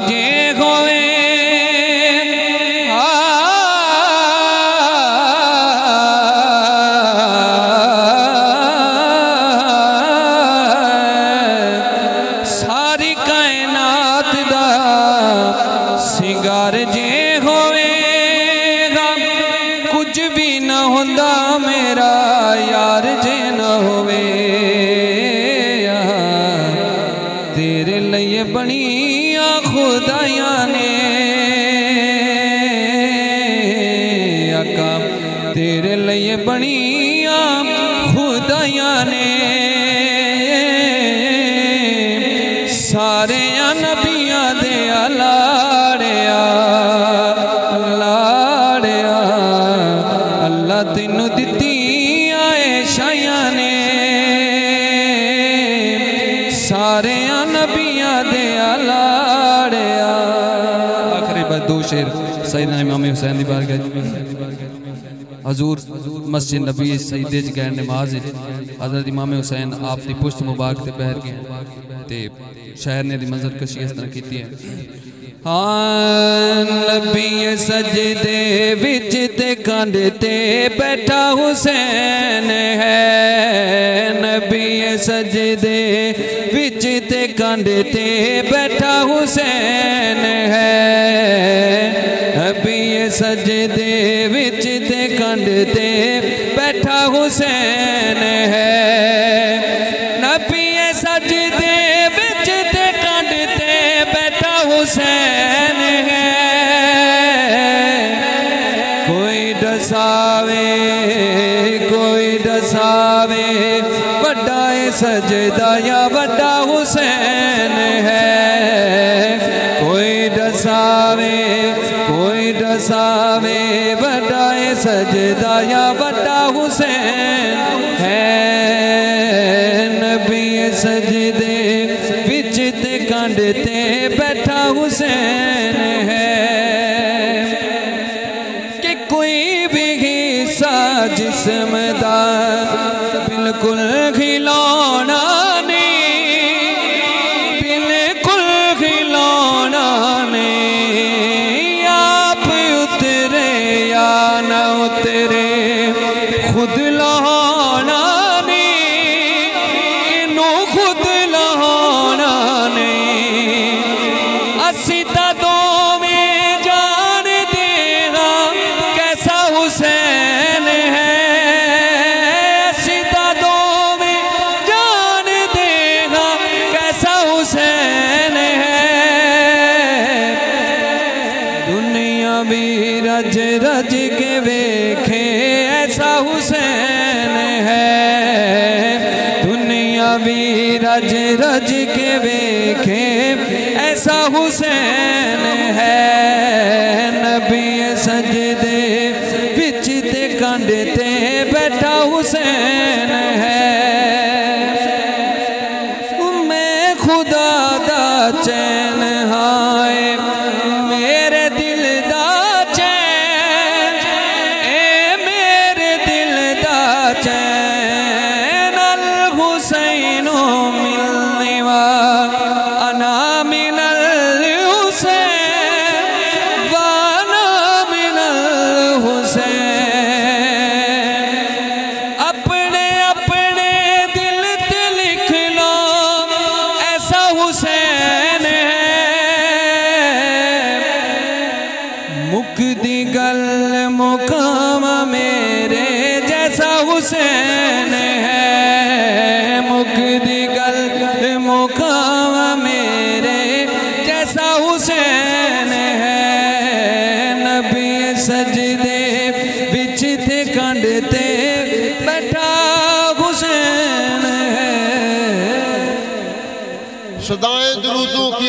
जे होवे सारी कायनात दा सिंगार जे होवेगा कुछ भी न होंदा मेरा यार जे न होवे तेरे लिए बनिया खुदाया ने आका तेरे लिए बनिया खुदाया ने सारे नबिया दे लाड़िया लाड़िया अल्लाह तेनू दिती आए शाया ने सारे नबिया दे लाड़िया। आखिरी बात दो शेर सैयदना इमाम हुसैन दी बारगाह हजूर मस्जिद नबी सईदे च गए नमाज हजरत इमाम हुसैन आप दी पुश्त मुबारक ते पैर गए ते शहर ने दी मंजर कशी इस तरह की है। हाँ नबी सजदे विच ते कंध ते बैठा हुसैन है नबी सजदे विच ते कंध ते बैठा हुसैन है नबी सजदे विच ते कंध ते बैठा हुसैन है नबी सजदे विच ते कंध ते बैठा हुसैन है कोई दसावे बड़ा सजदा या बड़ा हुसैन है कोई दसावे बड़ा सजदा या बड़ा हुसैन है नबी सजदे विच ते कंध ते बैठा हुसैन है कि कोई भी हिस्सा जिस्म दा बिल्कुल खिलौना नहीं बिल्कुल खिलौना नहीं आप उतरे या न उतरे खुद लहाना नहीं इनू खुद लहाना नहीं असी तो में जान देगा कैसा हुसैन है असी तो में जान देगा कैसा हुसैन है दुनिया भी रज रज के वेखे ऐसा हुसैन है दुनिया भी रज रज के वेखे ऐसा हुसैन है नबी सजदे विच ते कंध ते बैठा हुसैन है मैं खुदा दा चैन हाय मेरे दिल दा चैन ए मेरे दिल दा चैन अल हुसैनो मिलने वा अना मिनल हुसैन वाना मिनल हुसैन अपने अपने दिल ते लिख लो ऐसा हुसैन है मुकदी गल मुकाम मेरे जैसा हुसैन है मुकदी गल मुकाम मेरे जैसा हुसैन है नबी सजदे विच ते कंध ते बैठा हुसैन है सदाएं दुरूदों की